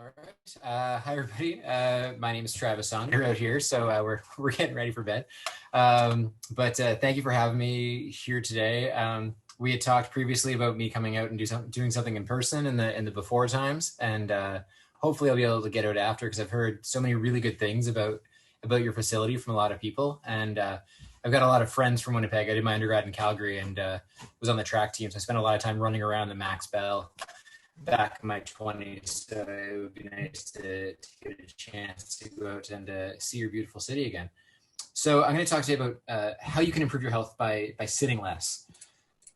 right. Hi, everybody. My name is Travis Saunders out here, so we're getting ready for bed. But thank you for having me here today. We had talked previously about me coming out and doing something in person in the before times, and hopefully I'll be able to get out after because I've heard so many really good things about your facility from a lot of people, and I've got a lot of friends from Winnipeg. I did my undergrad in Calgary and was on the track team, so I spent a lot of time running around the Max Bell back in my 20s, so it would be nice to get a chance to go out and see your beautiful city again. So I'm going to talk today about how you can improve your health by sitting less.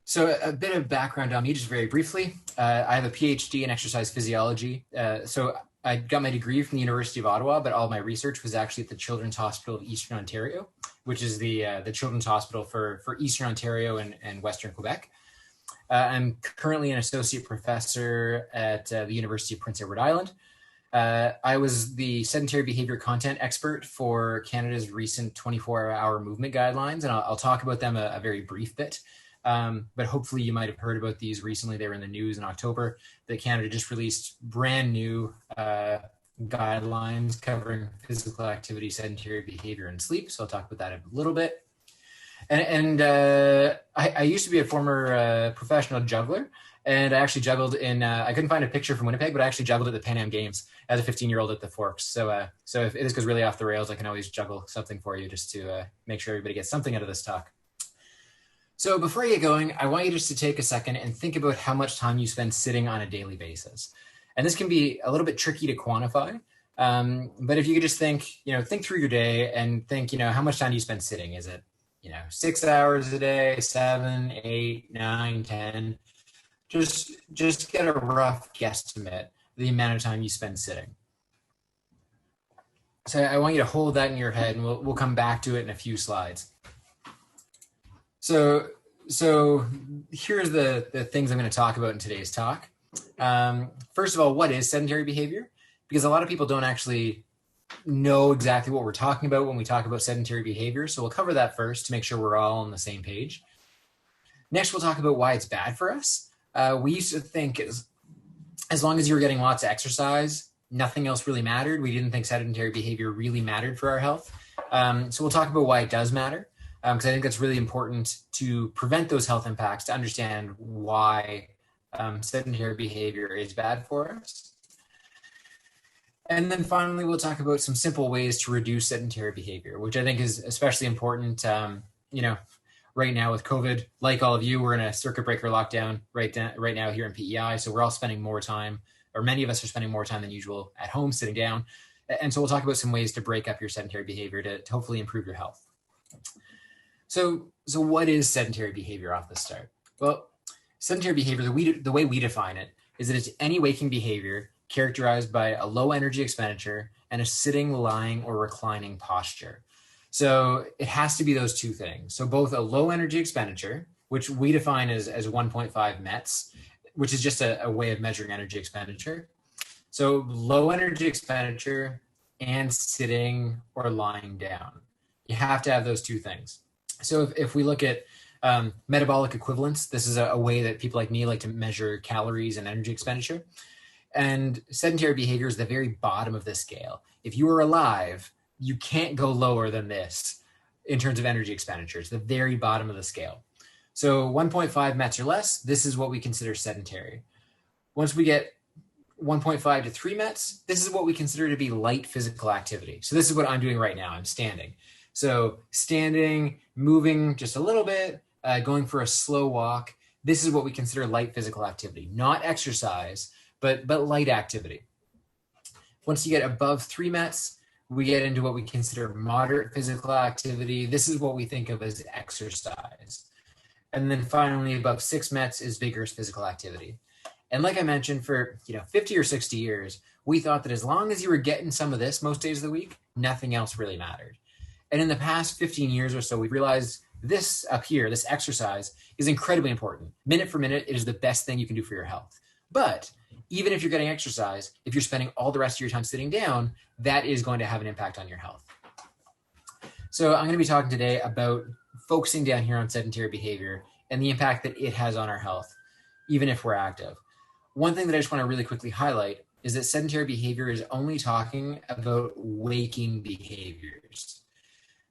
So a bit of background on me, just very briefly. I have a PhD in exercise physiology. So I got my degree from the University of Ottawa, but all my research was actually at the Children's Hospital of Eastern Ontario, which is the Children's Hospital for Eastern Ontario and Western Quebec. I'm currently an associate professor at the University of Prince Edward Island. I was the sedentary behavior content expert for Canada's recent 24-hour movement guidelines, and I'll talk about them a very brief bit. But hopefully you might have heard about these recently. They were in the news in October that Canada just released brand new guidelines covering physical activity, sedentary behavior, and sleep. So I'll talk about that a little bit. And I used to be a former professional juggler, and I actually juggled in, I couldn't find a picture from Winnipeg, but I actually juggled at the Pan Am Games as a 15-year-old at the Forks. So if this goes really off the rails, I can always juggle something for you just to make sure everybody gets something out of this talk. So before I get going, I want you just to take a second and think about how much time you spend sitting on a daily basis. And this can be a little bit tricky to quantify. But if you could just think through your day and think, how much time do you spend sitting? Is it 6 hours a day, 7, 8, 9, 10. Just get a rough guesstimate the amount of time you spend sitting. So I want you to hold that in your head, and we'll come back to it in a few slides. So here's the things I'm going to talk about in today's talk. First of all, what is sedentary behavior? Because a lot of people don't actually know exactly what we're talking about when we talk about sedentary behavior. So we'll cover that first to make sure we're all on the same page. Next, we'll talk about why it's bad for us. We used to think as long as you were getting lots of exercise, nothing else really mattered. We didn't think sedentary behavior really mattered for our health. So we'll talk about why it does matter, because I think that's really important to prevent those health impacts, to understand why sedentary behavior is bad for us. And then finally, we'll talk about some simple ways to reduce sedentary behavior, which I think is especially important. Right now with COVID, like all of you, we're in a circuit breaker lockdown right now here in PEI. So we're all spending more time, or many of us are spending more time than usual at home sitting down. And so we'll talk about some ways to break up your sedentary behavior to hopefully improve your health. So what is sedentary behavior off the start? Well, sedentary behavior, the way we define it, is that it's any waking behavior characterized by a low energy expenditure and a sitting, lying, or reclining posture. So it has to be those two things. So both a low energy expenditure, which we define as 1.5 METs, which is just a way of measuring energy expenditure. So low energy expenditure and sitting or lying down. You have to have those two things. So if we look at metabolic equivalence, this is a way that people like me like to measure calories and energy expenditure. And sedentary behavior is the very bottom of this scale. If you are alive, you can't go lower than this in terms of energy expenditure. It's the very bottom of the scale. So 1.5 METs or less, this is what we consider sedentary. Once we get 1.5 to 3 METs, this is what we consider to be light physical activity. So this is what I'm doing right now. I'm standing. So standing, moving just a little bit, going for a slow walk. This is what we consider light physical activity, not exercise, but light activity. Once you get above 3 METs, we get into what we consider moderate physical activity. This is what we think of as exercise. And then finally, above 6 METs is vigorous physical activity. And like I mentioned, for 50 or 60 years, we thought that as long as you were getting some of this most days of the week, nothing else really mattered. And in the past 15 years or so, we've realized this up here, this exercise, is incredibly important. Minute for minute, it is the best thing you can do for your health. But even if you're getting exercise, if you're spending all the rest of your time sitting down, that is going to have an impact on your health. So I'm going to be talking today about focusing down here on sedentary behavior and the impact that it has on our health, even if we're active. One thing that I just want to really quickly highlight is that sedentary behavior is only talking about waking behaviors.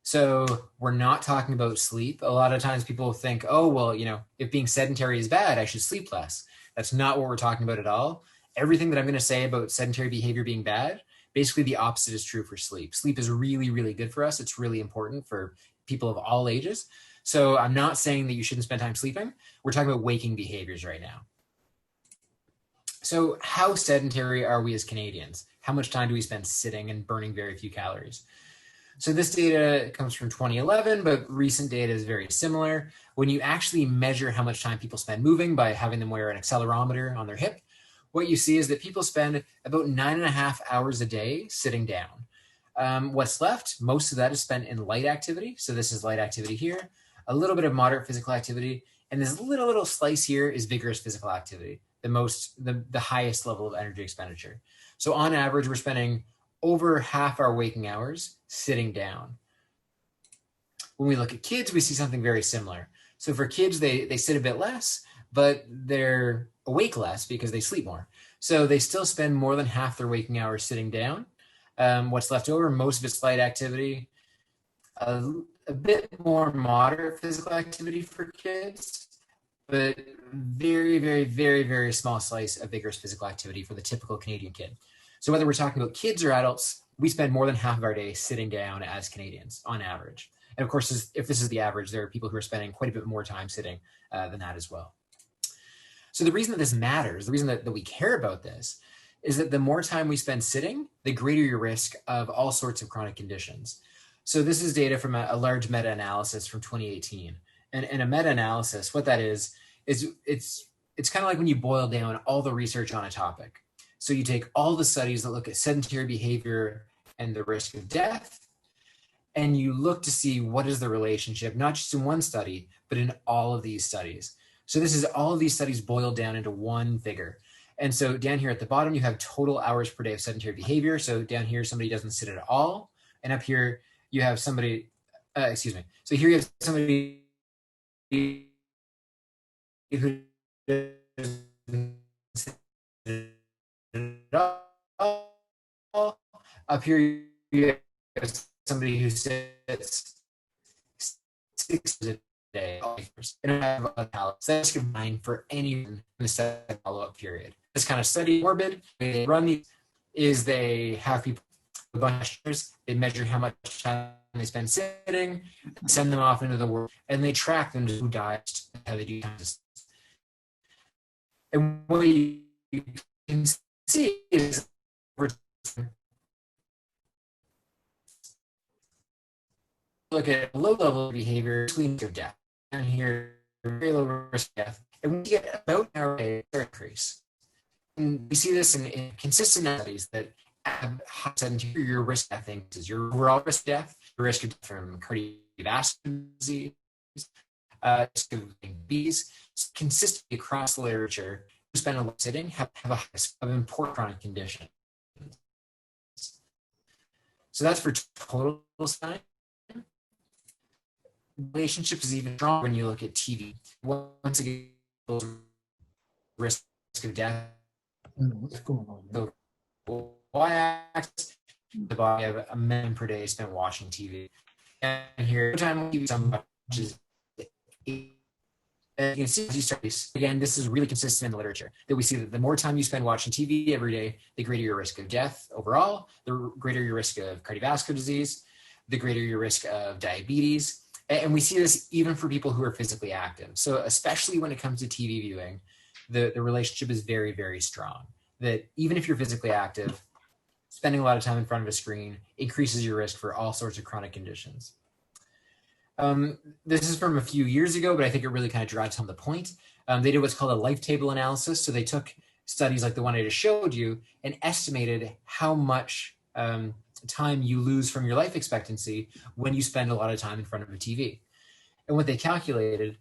So we're not talking about sleep. A lot of times people think, oh, well, if being sedentary is bad, I should sleep less. That's not what we're talking about at all. Everything that I'm going to say about sedentary behavior being bad, basically the opposite is true for sleep. Sleep is really, really good for us. It's really important for people of all ages. So I'm not saying that you shouldn't spend time sleeping. We're talking about waking behaviors right now. So how sedentary are we as Canadians? How much time do we spend sitting and burning very few calories? So this data comes from 2011, but recent data is very similar. When you actually measure how much time people spend moving by having them wear an accelerometer on their hip, what you see is that people spend about 9.5 hours a day sitting down. What's left, most of that is spent in light activity. So this is light activity here, a little bit of moderate physical activity, and this little slice here is vigorous physical activity, the highest level of energy expenditure. So on average, we're spending over half our waking hours sitting down. When we look at kids, we see something very similar. So for kids, they sit a bit less, but they're awake less because they sleep more. So they still spend more than half their waking hours sitting down. What's left over, most of it's light activity, a bit more moderate physical activity for kids, but very, very, very, very small slice of vigorous physical activity for the typical Canadian kid. So whether we're talking about kids or adults, we spend more than half of our day sitting down as Canadians on average. And of course, if this is the average, there are people who are spending quite a bit more time sitting than that as well. So the reason that this matters, the reason that we care about this, is that the more time we spend sitting, the greater your risk of all sorts of chronic conditions. So this is data from a large meta-analysis from 2018. And a meta-analysis, what that is it's kind of like when you boil down all the research on a topic. So you take all the studies that look at sedentary behavior and the risk of death, and you look to see what is the relationship, not just in one study, but in all of these studies. So this is all of these studies boiled down into one figure. And so down here at the bottom, you have total hours per day of sedentary behavior. So down here, somebody doesn't sit at all. And up here, you have somebody, So here you have somebody who doesn't sit at all. Up here, you have somebody who sits 6 hours a day. And I have a palette. So that's combined for anyone in the follow-up period. This kind of study, morbid, they run these, is they have people, a bunch of measures, they measure how much time they spend sitting, send them off into the world, and they track them to who dies, how they do times. And what you can see is look at low level behavior, risk of death. And here, very low risk of death. And we get about our increase. And we see this in consistent studies that have high sedentary, your risk of death increases. Your overall risk of death, your risk of death from cardiovascular disease, risk of diabetes, consistently across the literature, who spend a lot sitting have a high risk of important chronic conditions. So that's for total time. Relationship is even stronger when you look at TV. Once again, risk of death. What's going on? So y-axis, the body of a minute per day spent watching TV. And here, time TV some watches. And you can see these studies. Again, this is really consistent in the literature that we see that the more time you spend watching TV every day, the greater your risk of death overall, the greater your risk of cardiovascular disease, the greater your risk of diabetes. And we see this even for people who are physically active. So especially when it comes to TV viewing, the relationship is very, very strong. That even if you're physically active, spending a lot of time in front of a screen increases your risk for all sorts of chronic conditions. This is from a few years ago, but I think it really kind of drives home the point. They did what's called a life table analysis. So they took studies like the one I just showed you and estimated how much time you lose from your life expectancy when you spend a lot of time in front of a TV. And what they calculated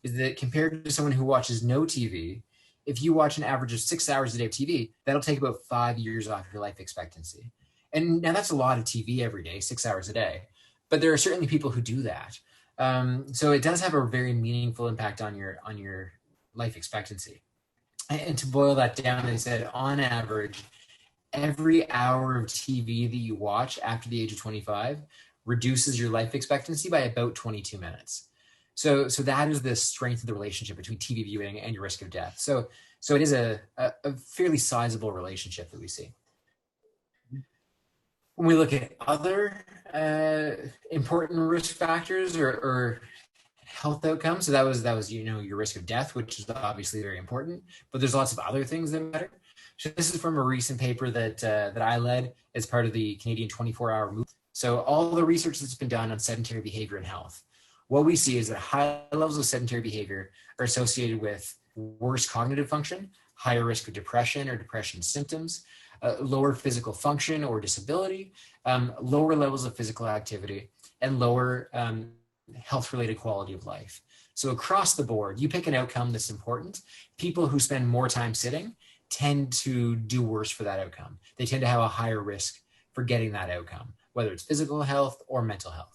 is that compared to someone who watches no TV, if you watch an average of 6 hours a day of TV, that'll take about 5 years off your life expectancy. And now that's a lot of TV every day, 6 hours a day. But there are certainly people who do that. So it does have a very meaningful impact on your life expectancy. And to boil that down, they said on average, every hour of TV that you watch after the age of 25 reduces your life expectancy by about 22 minutes. So that is the strength of the relationship between TV viewing and your risk of death. So it is a fairly sizable relationship that we see. When we look at other important risk factors or health outcomes, so that was your risk of death, which is obviously very important, but there's lots of other things that matter. So this is from a recent paper that I led as part of the Canadian 24-hour movement. So all the research that's been done on sedentary behavior and health, what we see is that high levels of sedentary behavior are associated with worse cognitive function, higher risk of depression or depression symptoms, lower physical function or disability, lower levels of physical activity, and lower health-related quality of life. So across the board, you pick an outcome that's important. People who spend more time sitting tend to do worse for that outcome. They tend to have a higher risk for getting that outcome, whether it's physical health or mental health.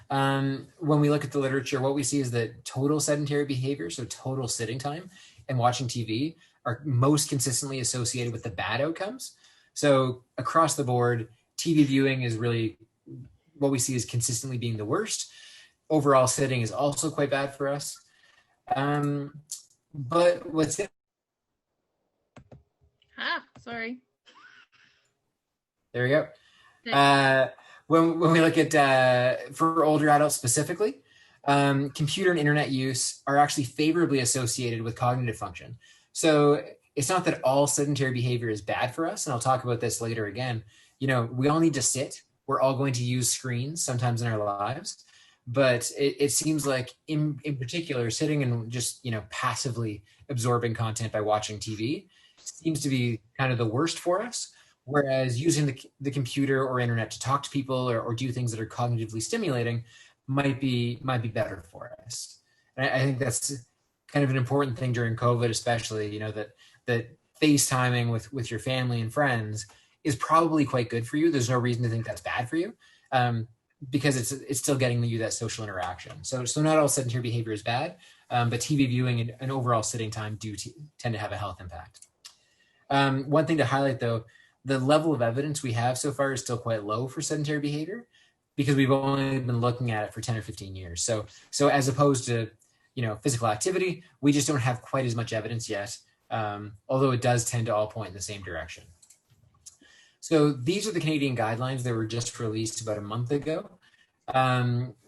When we look at the literature, what we see is that total sedentary behavior, so total sitting time and watching TV, are most consistently associated with the bad outcomes. So across the board, TV viewing is really what we see as consistently being the worst. Overall sitting is also quite bad for us. But what's sorry. There we go. When we look at, for older adults specifically, computer and internet use are actually favorably associated with cognitive function. So it's not that all sedentary behavior is bad for us, and I'll talk about this later again. We all need to sit. We're all going to use screens sometimes in our lives, but it seems like in particular, sitting and just, passively absorbing content by watching TV seems to be kind of the worst for us. Whereas using the computer or internet to talk to people or do things that are cognitively stimulating might be better for us. And I think that's kind of an important thing during COVID, especially, that FaceTiming with your family and friends is probably quite good for you. There's no reason to think that's bad for you, because it's still getting you that social interaction. So not all sedentary behavior is bad, but TV viewing and overall sitting time do tend to have a health impact. One thing to highlight, though, the level of evidence we have so far is still quite low for sedentary behavior because we've only been looking at it for 10 or 15 years. So as opposed to, physical activity, we just don't have quite as much evidence yet, although it does tend to all point in the same direction. So these are the Canadian guidelines that were just released about a month ago.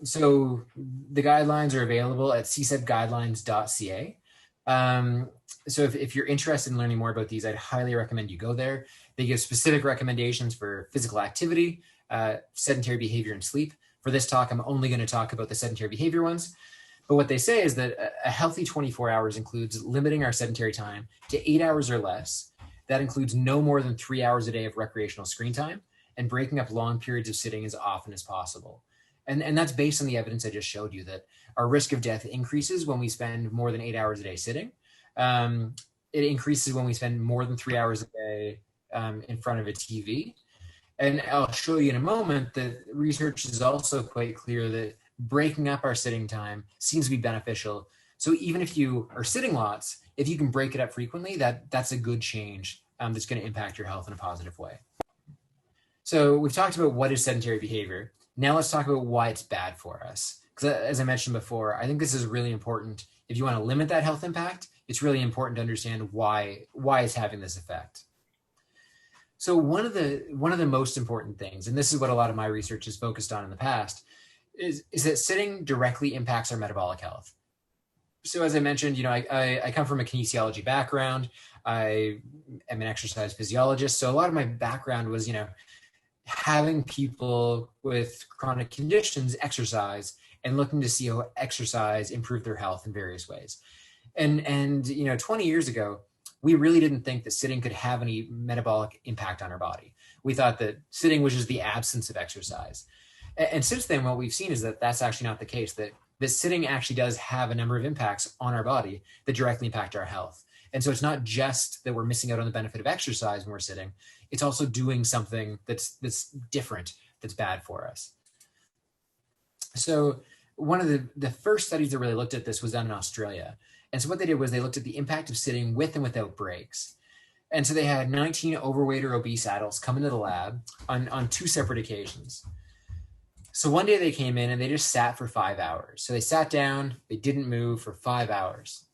So the guidelines are available at csedguidelines.ca. So if you're interested in learning more about these, I'd highly recommend you go there. They give specific recommendations for physical activity, sedentary behavior, and sleep. For this talk, I'm only going to talk about the sedentary behavior ones. But what they say is that a healthy 24 hours includes limiting our sedentary time to 8 hours or less. That includes no more than 3 hours a day of recreational screen time and breaking up long periods of sitting as often as possible. And that's based on the evidence I just showed you, that our risk of death increases when we spend more than 8 hours a day sitting. It increases when we spend more than 3 hours a day in front of a TV. And I'll show you in a moment that research is also quite clear that breaking up our sitting time seems to be beneficial. So even if you are sitting lots, if you can break it up frequently, that's a good change that's going to impact your health in a positive way. So we've talked about what is sedentary behavior. Now let's talk about why it's bad for us. Because as I mentioned before, I think this is really important. If you want to limit that health impact, it's really important to understand why it's having this effect. So one of the most important things, and this is what a lot of my research is focused on in the past, is that sitting directly impacts our metabolic health. So as I mentioned, I come from a kinesiology background. I am an exercise physiologist. So a lot of my background was, having people with chronic conditions exercise and looking to see how exercise improved their health in various ways. And 20 years ago, we really didn't think that sitting could have any metabolic impact on our body. We thought that sitting was just the absence of exercise. And since then, what we've seen is that that's actually not the case, that sitting actually does have a number of impacts on our body that directly impact our health. And so it's not just that we're missing out on the benefit of exercise when we're sitting, it's also doing something that's different, that's bad for us. So one of the first studies that really looked at this was done in Australia. And so what they did was they looked at the impact of sitting with and without breaks. And so they had 19 overweight or obese adults come into the lab on 2 separate occasions. So one day they came in and they just sat for 5 hours. So they sat down, they didn't move for 5 hours.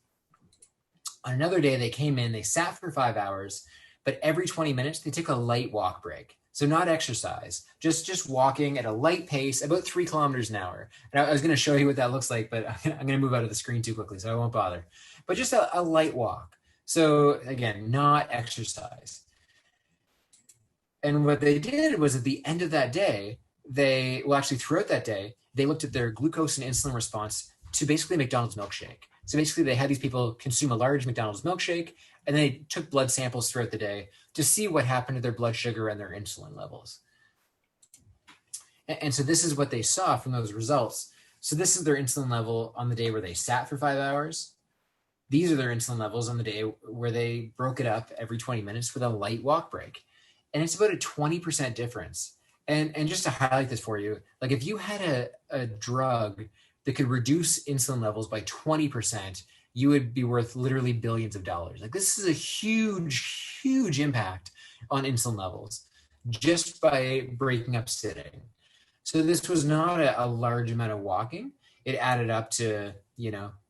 On another day they came in, they sat for 5 hours, but every 20 minutes they took a light walk break. So not exercise, just walking at a light pace, about 3 kilometers an hour. And I was going to show you what that looks like, but I'm going to move out of the screen too quickly, so I won't bother. But just a light walk. So again, not exercise. And what they did was at the end of that day, throughout that day, they looked at their glucose and insulin response to basically McDonald's milkshake. So basically they had these people consume a large McDonald's milkshake, and they took blood samples throughout the day to see what happened to their blood sugar and their insulin levels. And so this is what they saw from those results. So this is their insulin level on the day where they sat for 5 hours. These are their insulin levels on the day where they broke it up every 20 minutes with a light walk break. And it's about a 20% difference. And just to highlight this for you, like if you had a drug that could reduce insulin levels by 20%, you would be worth literally billions of dollars. Like this is a huge, huge impact on insulin levels just by breaking up sitting. So this was not a large amount of walking. It added up to,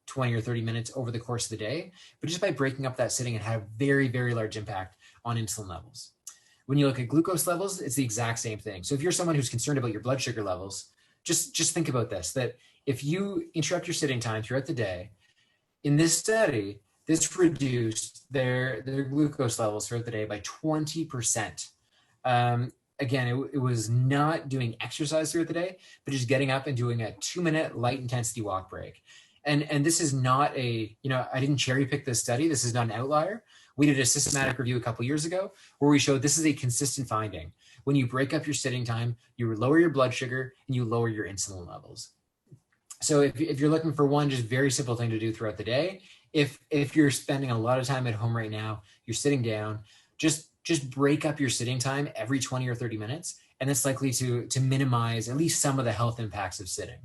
20 or 30 minutes over the course of the day. But just by breaking up that sitting, it had a very, very large impact on insulin levels. When you look at glucose levels, it's the exact same thing. So if you're someone who's concerned about your blood sugar levels, just think about this, that if you interrupt your sitting time throughout the day, in this study, this reduced their glucose levels throughout the day by 20%. Again, it was not doing exercise throughout the day, but just getting up and doing a 2-minute light intensity walk break. And this is not I didn't cherry pick this study. This is not an outlier. We did a systematic review a couple years ago where we showed this is a consistent finding. When you break up your sitting time, you lower your blood sugar and you lower your insulin levels. So if you're looking for one just very simple thing to do throughout the day, if you're spending a lot of time at home right now, you're sitting down, just break up your sitting time every 20 or 30 minutes, and it's likely to minimize at least some of the health impacts of sitting.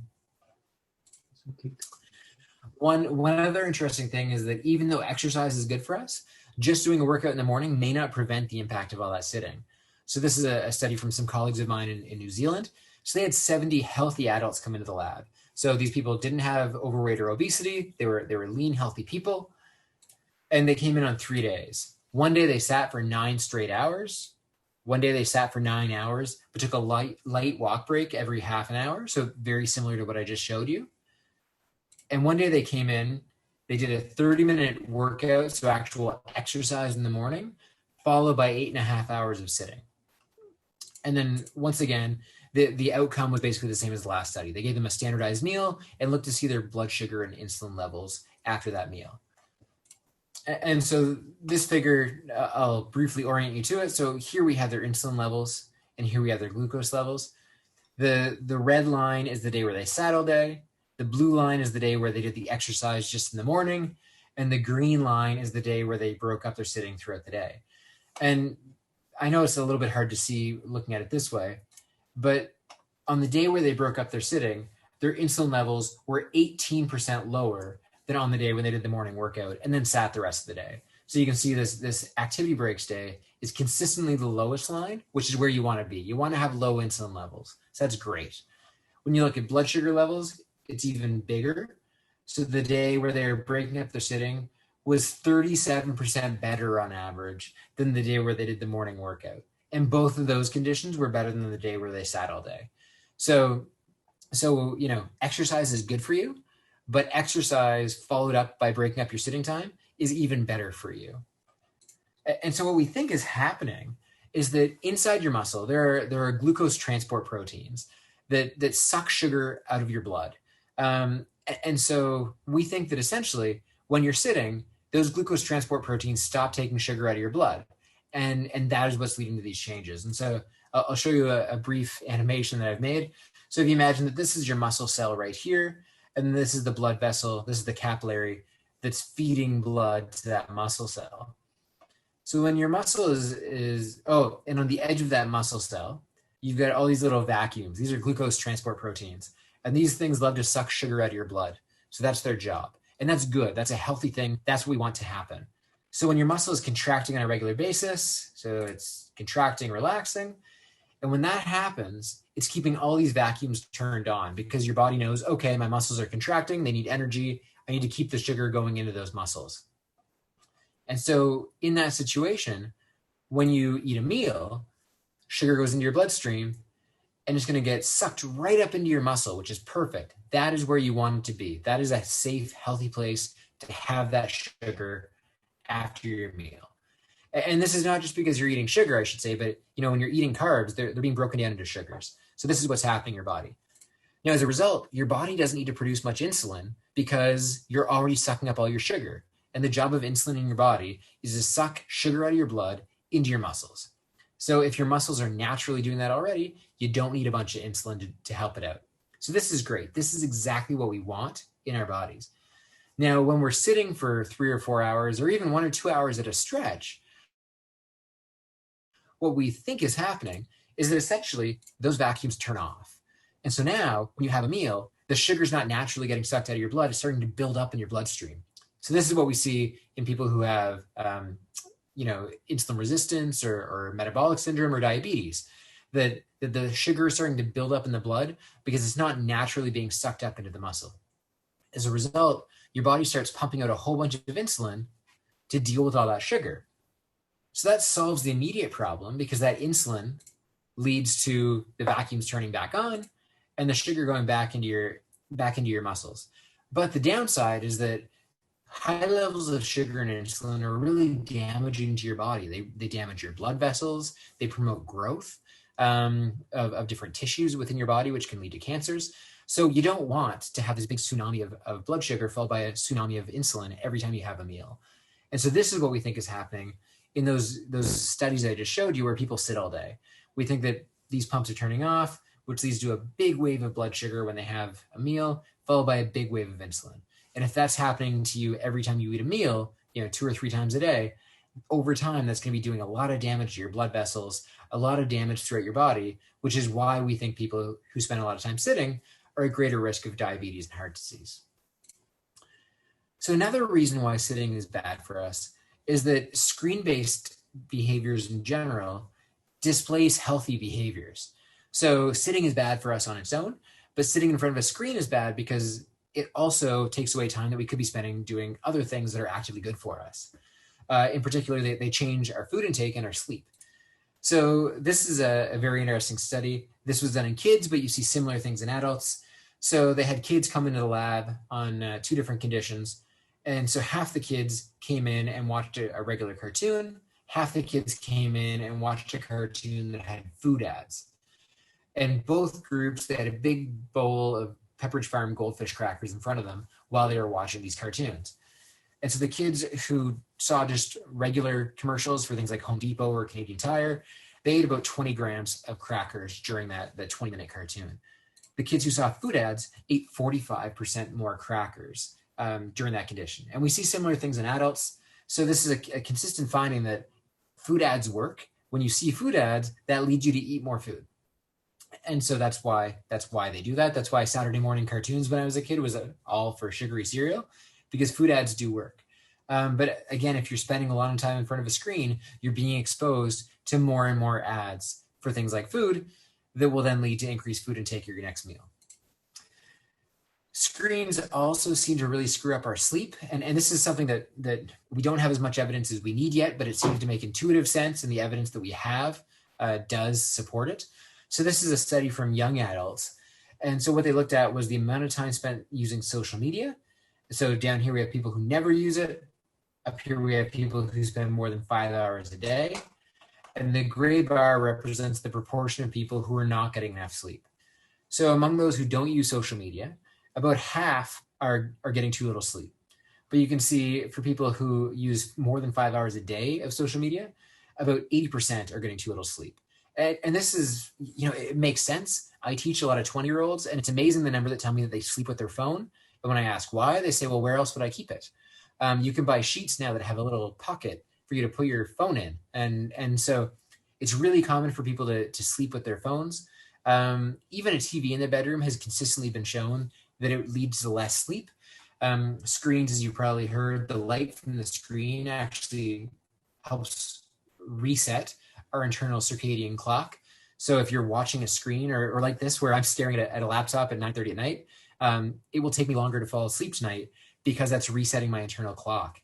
Okay. One other interesting thing is that even though exercise is good for us, just doing a workout in the morning may not prevent the impact of all that sitting. So this is a study from some colleagues of mine in New Zealand. So they had 70 healthy adults come into the lab. So these people didn't have overweight or obesity. They were lean, healthy people. And they came in on 3 days. One day they sat for 9 straight hours. One day they sat for 9 hours, but took a light walk break every half an hour. So very similar to what I just showed you. And one day they came in, they did a 30-minute workout, so actual exercise in the morning, followed by 8.5 hours of sitting. And then once again, the outcome was basically the same as the last study. They gave them a standardized meal and looked to see their blood sugar and insulin levels after that meal. And so this figure, I'll briefly orient you to it. So here we have their insulin levels, and here we have their glucose levels. The red line is the day where they sat all day. The blue line is the day where they did the exercise just in the morning. And the green line is the day where they broke up their sitting throughout the day. And I know it's a little bit hard to see looking at it this way, but on the day where they broke up their sitting, their insulin levels were 18% lower than on the day when they did the morning workout and then sat the rest of the day. So you can see this activity breaks day is consistently the lowest line, which is where you want to be. You want to have low insulin levels. So that's great. When you look at blood sugar levels, it's even bigger. So the day where they're breaking up their sitting was 37% better on average than the day where they did the morning workout. And both of those conditions were better than the day where they sat all day. So exercise is good for you, but exercise followed up by breaking up your sitting time is even better for you. And so what we think is happening is that inside your muscle, there are glucose transport proteins that suck sugar out of your blood. And so we think that essentially when you're sitting, those glucose transport proteins stop taking sugar out of your blood. And that is what's leading to these changes. And so I'll show you a brief animation that I've made. So if you imagine that this is your muscle cell right here, and this is the blood vessel, this is the capillary that's feeding blood to that muscle cell. So when your muscle and on the edge of that muscle cell, you've got all these little vacuums. These are glucose transport proteins. And these things love to suck sugar out of your blood. So that's their job. And that's good. That's a healthy thing. That's what we want to happen. So when your muscle is contracting on a regular basis, so it's contracting, relaxing, and when that happens, it's keeping all these vacuums turned on because your body knows, okay, my muscles are contracting, they need energy, I need to keep the sugar going into those muscles. And so in that situation, when you eat a meal, sugar goes into your bloodstream and it's going to get sucked right up into your muscle, which is perfect. That is where you want it to be. That is a safe, healthy place to have that sugar after your meal. And this is not just because you're eating sugar, I should say, but when you're eating carbs, they're being broken down into sugars. So this is what's happening in your body. Now, as a result, your body doesn't need to produce much insulin because you're already sucking up all your sugar. And the job of insulin in your body is to suck sugar out of your blood into your muscles. So if your muscles are naturally doing that already, you don't need a bunch of insulin to help it out. So this is great. This is exactly what we want in our bodies. Now, when we're sitting for 3 or 4 hours, or even 1 or 2 hours at a stretch, what we think is happening is that essentially those vacuums turn off. And so now when you have a meal, the sugar's not naturally getting sucked out of your blood. It's starting to build up in your bloodstream. So this is what we see in people who have, insulin resistance or metabolic syndrome or diabetes, that the sugar is starting to build up in the blood because it's not naturally being sucked up into the muscle. As a result, your body starts pumping out a whole bunch of insulin to deal with all that sugar. So that solves the immediate problem because that insulin leads to the vacuums turning back on and the sugar going back into your muscles. But the downside is that high levels of sugar and insulin are really damaging to your body. They damage your blood vessels. They promote growth of different tissues within your body, which can lead to cancers. So you don't want to have this big tsunami of blood sugar followed by a tsunami of insulin every time you have a meal. And so this is what we think is happening in those studies I just showed you where people sit all day. We think that these pumps are turning off, which leads to a big wave of blood sugar when they have a meal, followed by a big wave of insulin. And if that's happening to you every time you eat a meal, 2 or 3 times a day, over time, that's going to be doing a lot of damage to your blood vessels, a lot of damage throughout your body, which is why we think people who spend a lot of time sitting are at greater risk of diabetes and heart disease. So another reason why sitting is bad for us is that screen-based behaviors in general displace healthy behaviors. So sitting is bad for us on its own, but sitting in front of a screen is bad because it also takes away time that we could be spending doing other things that are actively good for us. In particular, they change our food intake and our sleep. So this is a very interesting study. This was done in kids, but you see similar things in adults. So they had kids come into the lab on 2 different conditions. And so half the kids came in and watched a regular cartoon. Half the kids came in and watched a cartoon that had food ads. And both groups, they had a big bowl of Pepperidge Farm goldfish crackers in front of them while they were watching these cartoons. And so the kids who saw just regular commercials for things like Home Depot or Canadian Tire, they ate about 20 grams of crackers during that 20-minute cartoon. The kids who saw food ads ate 45% more crackers during that condition. And we see similar things in adults. So this is a consistent finding that food ads work. When you see food ads, that leads you to eat more food. And so that's why they do that. That's why Saturday morning cartoons when I was a kid was all for sugary cereal, because food ads do work. But again, if you're spending a lot of time in front of a screen, you're being exposed to more and more ads for things like food that will then lead to increased food intake at your next meal. Screens also seem to really screw up our sleep. And this is something that we don't have as much evidence as we need yet, but it seems to make intuitive sense, and the evidence that we have does support it. So this is a study from young adults. And so what they looked at was the amount of time spent using social media. So down here we have people who never use it. Up here we have people who spend more than 5 hours a day. And the gray bar represents the proportion of people who are not getting enough sleep. So among those who don't use social media, about half are getting too little sleep. But you can see for people who use more than 5 hours a day of social media, about 80% are getting too little sleep. And this is, it makes sense. I teach a lot of 20-year-olds, and it's amazing the number that tell me that they sleep with their phone. But when I ask why, they say, well, where else would I keep it? You can buy sheets now that have a little pocket for you to put your phone in. And so it's really common for people to sleep with their phones. Even a TV in the bedroom has consistently been shown that it leads to less sleep. Screens, as you probably heard, the light from the screen actually helps reset our internal circadian clock. So if you're watching a screen or like this, where I'm staring at a laptop at 9:30 at night, it will take me longer to fall asleep tonight because that's resetting my internal clock.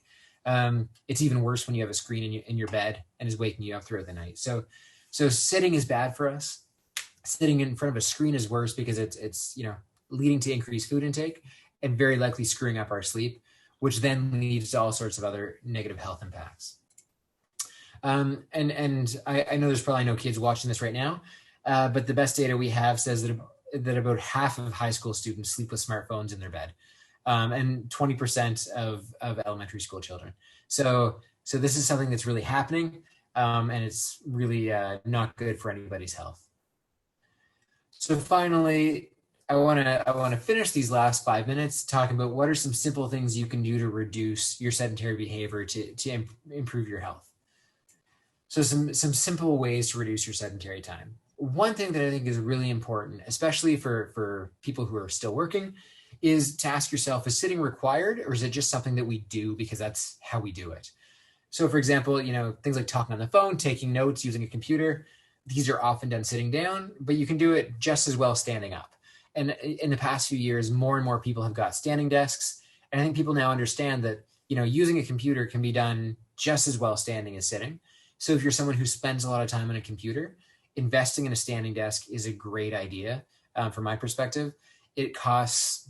It's even worse when you have a screen in your bed and is waking you up throughout the night. So sitting is bad for us. Sitting in front of a screen is worse because it's leading to increased food intake and very likely screwing up our sleep, which then leads to all sorts of other negative health impacts. And I know there's probably no kids watching this right now, but the best data we have says that about half of high school students sleep with smartphones in their bed, and 20% of elementary school children. So this is something that's really happening, and it's really not good for anybody's health. So finally, I want to finish these last 5 minutes talking about what are some simple things you can do to reduce your sedentary behavior to improve your health. So some simple ways to reduce your sedentary time. One thing that I think is really important, especially for people who are still working, is to ask yourself, is sitting required, or is it just something that we do because that's how we do it? So for example, things like talking on the phone, taking notes, using a computer, these are often done sitting down, but you can do it just as well standing up. And in the past few years, more and more people have got standing desks. And I think people now understand that, using a computer can be done just as well standing as sitting. So if you're someone who spends a lot of time on a computer, investing in a standing desk is a great idea from my perspective. It costs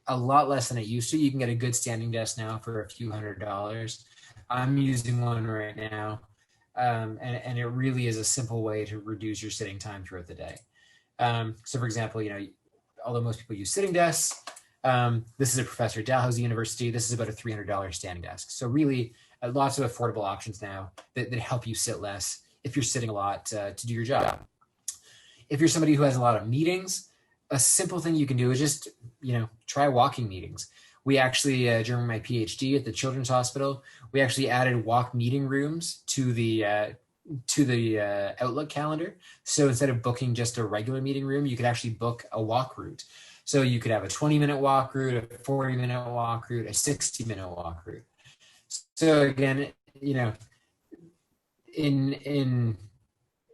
a lot less than it used to. You can get a good standing desk now for a few $100s. I'm using one right now. And it really is a simple way to reduce your sitting time throughout the day. So for example, although most people use sitting desks, this is a professor at Dalhousie University. This is about a $300 standing desk. So really lots of affordable options now that help you sit less if you're sitting a lot to do your job. If you're somebody who has a lot of meetings, a simple thing you can do is just, try walking meetings. We actually, during my PhD at the Children's Hospital, we actually added walk meeting rooms to the Outlook calendar. So instead of booking just a regular meeting room, you could actually book a walk route. So you could have a 20-minute walk route, a 40-minute walk route, a 60-minute walk route. So again, in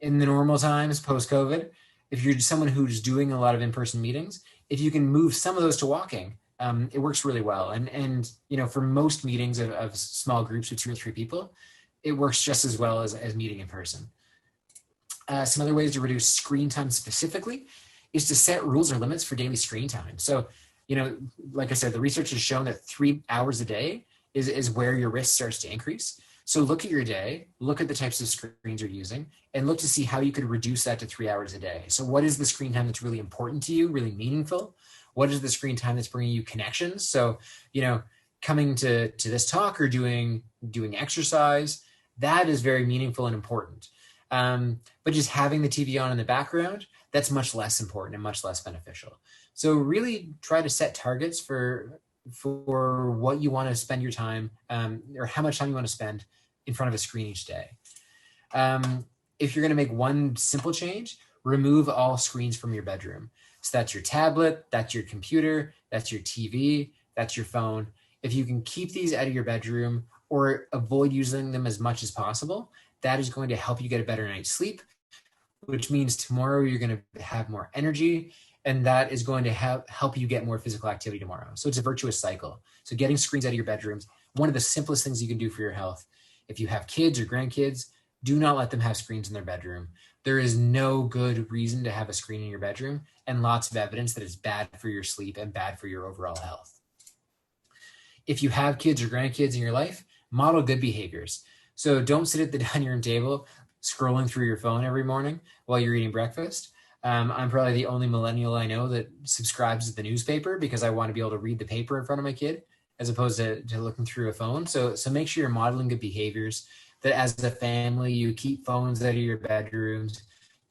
the normal times post-COVID, if you're someone who's doing a lot of in-person meetings, if you can move some of those to walking, it works really well. And for most meetings of small groups of 2 or 3 people, it works just as well as meeting in person. Some other ways to reduce screen time specifically is to set rules or limits for daily screen time. So, like I said, the research has shown that 3 hours a day is where your risk starts to increase. So look at your day, look at the types of screens you're using, and look to see how you could reduce that to 3 hours a day. So what is the screen time that's really important to you, really meaningful? What is the screen time that's bringing you connections? So, coming to this talk or doing exercise, that is very meaningful and important. But just having the TV on in the background, that's much less important and much less beneficial. So really try to set targets for what you want to spend your time, or how much time you want to spend in front of a screen each day. If you're going to make one simple change, remove all screens from your bedroom. So that's your tablet, that's your computer, that's your TV, that's your phone. If you can keep these out of your bedroom or avoid using them as much as possible, that is going to help you get a better night's sleep, which means tomorrow you're going to have more energy, and that is going to help you get more physical activity tomorrow. So it's a virtuous cycle. So getting screens out of your bedrooms, one of the simplest things you can do for your health. If you have kids or grandkids, do not let them have screens in their bedroom. There is no good reason to have a screen in your bedroom, and lots of evidence that it's bad for your sleep and bad for your overall health. If you have kids or grandkids in your life, model good behaviors. So don't sit at the dining room table scrolling through your phone every morning while you're eating breakfast. I'm probably the only millennial I know that subscribes to the newspaper because I want to be able to read the paper in front of my kid as opposed to looking through a phone. So make sure you're modeling good behaviors, that as a family, you keep phones out of your bedrooms,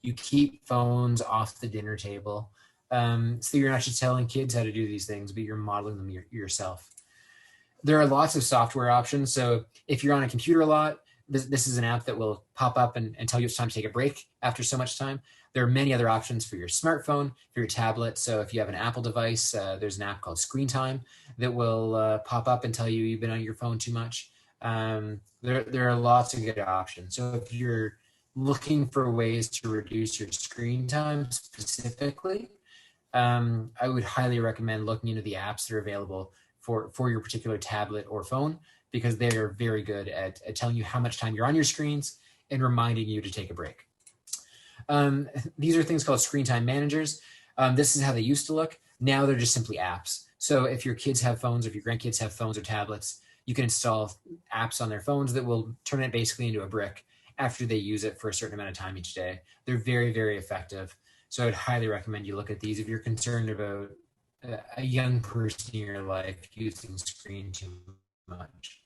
you keep phones off the dinner table. So you're not just telling kids how to do these things, but you're modeling them yourself. There are lots of software options. So if you're on a computer a lot, this is an app that will pop up and tell you it's time to take a break after so much time. There are many other options for your smartphone, for your tablet. So if you have an Apple device, there's an app called Screen Time that will pop up and tell you you've been on your phone too much. There are lots of good options. So if you're looking for ways to reduce your screen time specifically, I would highly recommend looking into the apps that are available for your particular tablet or phone, because they are very good at telling you how much time you're on your screens and reminding you to take a break. These are things called screen time managers. This is how they used to look. Now they're just simply apps. So if your kids have phones, or if your grandkids have phones or tablets, you can install apps on their phones that will turn it basically into a brick after they use it for a certain amount of time each day. They're very, very effective. So I'd highly recommend you look at these if you're concerned about a young person in your life using screen too much.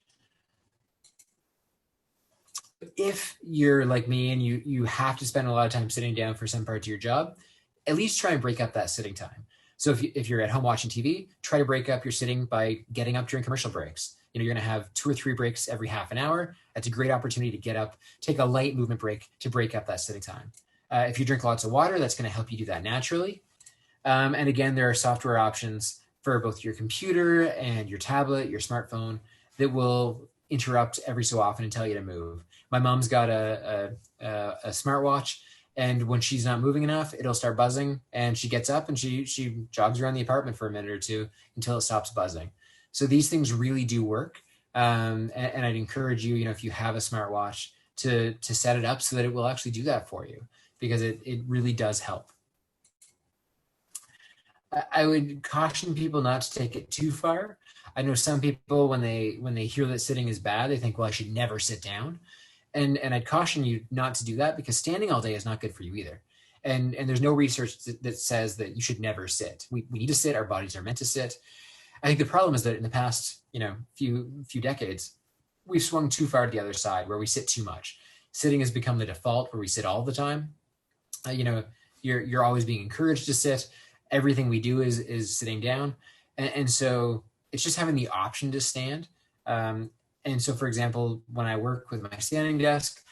If you're like me and you have to spend a lot of time sitting down for some parts of your job, at least try and break up that sitting time. So if you're at home watching TV, try to break up your sitting by getting up during commercial breaks. You're going to have 2 or 3 breaks every half an hour. That's a great opportunity to get up, take a light movement break to break up that sitting time. If you drink lots of water, that's going to help you do that naturally. And again, there are software options for both your computer and your tablet, your smartphone, that will interrupt every so often and tell you to move. My mom's got a smartwatch, and when she's not moving enough, it'll start buzzing, and she gets up and she jogs around the apartment for a minute or two until it stops buzzing. So these things really do work. And I'd encourage you, if you have a smartwatch, to set it up so that it will actually do that for you, because it really does help. I would caution people not to take it too far. I know some people, when they hear that sitting is bad, they think, well, I should never sit down. And I'd caution you not to do that, because standing all day is not good for you either. And there's no research that says that you should never sit. We need to sit. Our bodies are meant to sit. I think the problem is that in the past, few decades, we've swung too far to the other side, where we sit too much. Sitting has become the default, where we sit all the time. You're always being encouraged to sit. Everything we do is sitting down. And so it's just having the option to stand. And so, for example, when I work with my standing desk,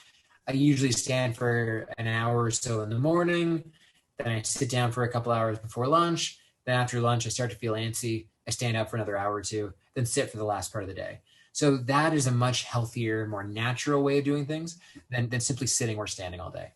I usually stand for an hour or so in the morning. Then I sit down for a couple hours before lunch. Then after lunch, I start to feel antsy. I stand up for another hour or two, then sit for the last part of the day. So that is a much healthier, more natural way of doing things than simply sitting or standing all day.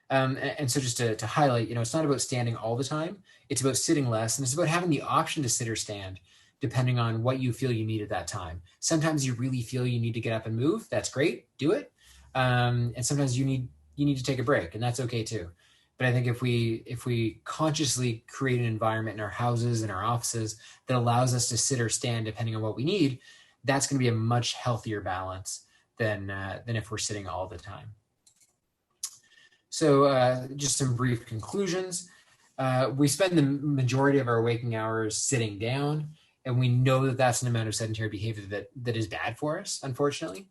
And so just to highlight, it's not about standing all the time. It's about sitting less, and it's about having the option to sit or stand, depending on what you feel you need at that time. Sometimes you really feel you need to get up and move. That's great. Do it. And sometimes you need to take a break, and that's okay too. But I think if we consciously create an environment in our houses and our offices that allows us to sit or stand depending on what we need, that's going to be a much healthier balance than if we're sitting all the time. So just some brief conclusions. We spend the majority of our waking hours sitting down, and we know that that's an amount of sedentary behavior that is bad for us, unfortunately.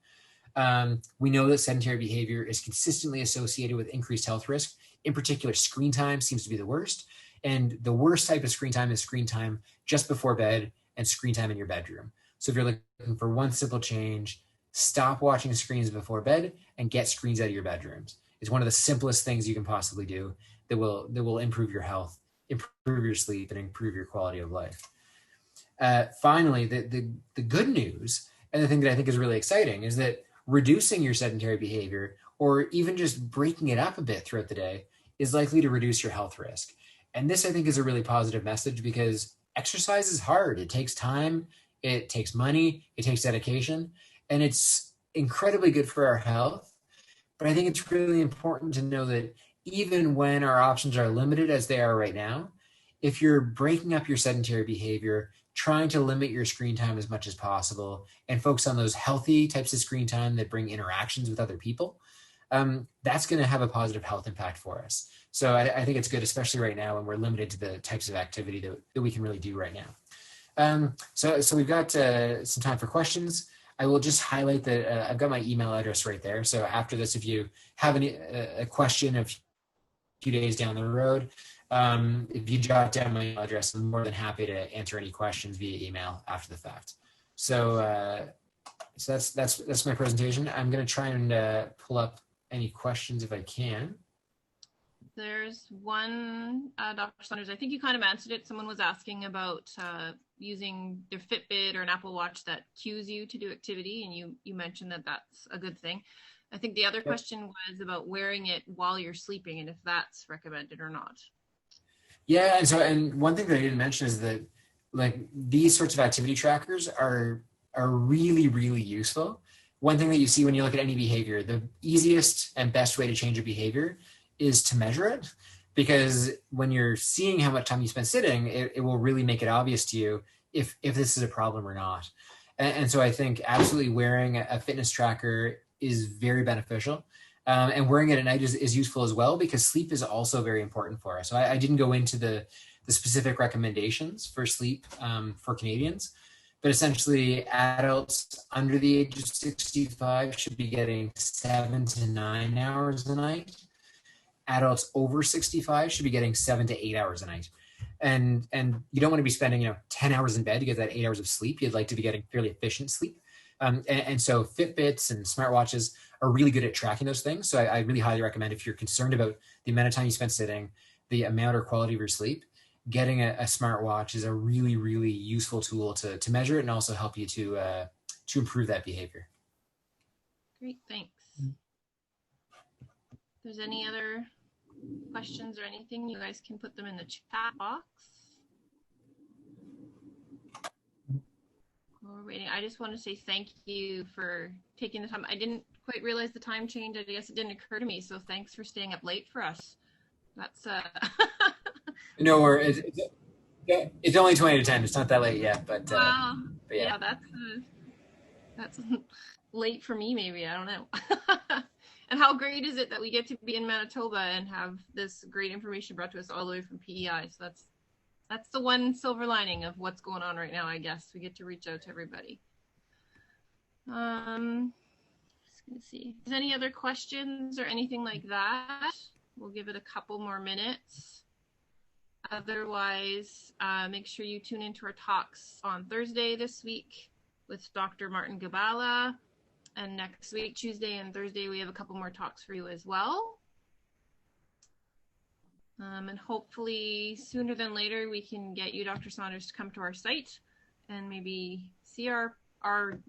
We know that sedentary behavior is consistently associated with increased health risk. In particular, screen time seems to be the worst. And the worst type of screen time is screen time just before bed and screen time in your bedroom. So if you're looking for one simple change, stop watching screens before bed and get screens out of your bedrooms. It's one of the simplest things you can possibly do that will improve your health, improve your sleep, and improve your quality of life. Finally, the good news, and the thing that I think is really exciting, is that reducing your sedentary behavior, or even just breaking it up a bit throughout the day, is likely to reduce your health risk. And this, I think, is a really positive message, because exercise is hard. It takes time, it takes money, it takes dedication, and it's incredibly good for our health. But I think it's really important to know that even when our options are limited as they are right now, if you're breaking up your sedentary behavior, trying to limit your screen time as much as possible, and focus on those healthy types of screen time that bring interactions with other people, that's going to have a positive health impact for us. So I think it's good, especially right now when we're limited to the types of activity that we can really do right now. So we've got some time for questions. I will just highlight that I've got my email address right there. So after this, if you have a question a few days down the road, if you jot down my email address, I'm more than happy to answer any questions via email after the fact. So that's my presentation. I'm going to try and pull up any questions if I can. There's one, Dr. Saunders, I think you kind of answered it. Someone was asking about using their Fitbit or an Apple Watch that cues you to do activity, and you mentioned that that's a good thing. I think the other question was about wearing it while you're sleeping and if that's recommended or not. Yeah, and one thing that I didn't mention is that like these sorts of activity trackers are really, really useful. One thing that you see when you look at any behavior, the easiest and best way to change a behavior is to measure it, because when you're seeing how much time you spend sitting, it will really make it obvious to you if this is a problem or not. And so I think absolutely wearing a fitness tracker is very beneficial. And wearing it at night is useful as well, because sleep is also very important for us. So I didn't go into the specific recommendations for sleep for Canadians, but essentially adults under the age of 65 should be getting 7 to 9 hours a night. Adults over 65 should be getting 7 to 8 hours a night. And you don't want to be spending 10 hours in bed to get that 8 hours of sleep. You'd like to be getting fairly efficient sleep. And so Fitbits and smartwatches are really good at tracking those things. So I really highly recommend, if you're concerned about the amount of time you spend sitting, the amount or quality of your sleep, getting a smartwatch is a really, really useful tool to measure it and also help you to improve that behavior. Great, thanks. If there's any other questions or anything, you guys can put them in the chat box. While we're waiting, I just want to say thank you for taking the time. I didn't quite realize the time change. I guess it didn't occur to me. So thanks for staying up late for us. That's No, it's only 20 to 10. It's not that late yet, but wow. But yeah, that's late for me. Maybe, I don't know. And how great is it that we get to be in Manitoba and have this great information brought to us all the way from PEI? So that's the one silver lining of what's going on right now, I guess. We get to reach out to everybody. Just gonna see. Is there any other questions or anything like that? We'll give it a couple more minutes. Otherwise, make sure you tune into our talks on Thursday this week with Dr. Martin Gabala. And next week, Tuesday and Thursday, we have a couple more talks for you as well. And hopefully sooner than later, we can get you, Dr. Saunders, to come to our site and maybe see our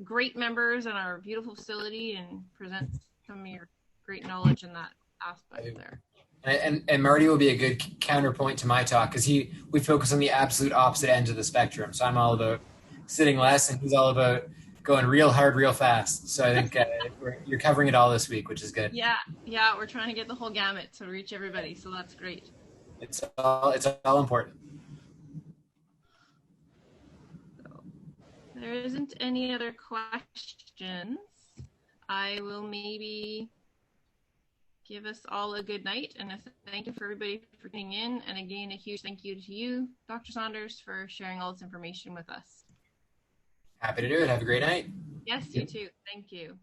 great members and our beautiful facility and present some of your great knowledge in that aspect there. And Marty will be a good counterpoint to my talk, because we focus on the absolute opposite ends of the spectrum. So I'm all about sitting less, and he's all about going real hard, real fast. So I think you're covering it all this week, which is good. Yeah, we're trying to get the whole gamut to reach everybody. So that's great. It's all important. So, there isn't any other questions. I will maybe give us all a good night, and a thank you for everybody for tuning in. And again, a huge thank you to you, Dr. Saunders, for sharing all this information with us. Happy to do it. Have a great night. Yes, you too. Thank you.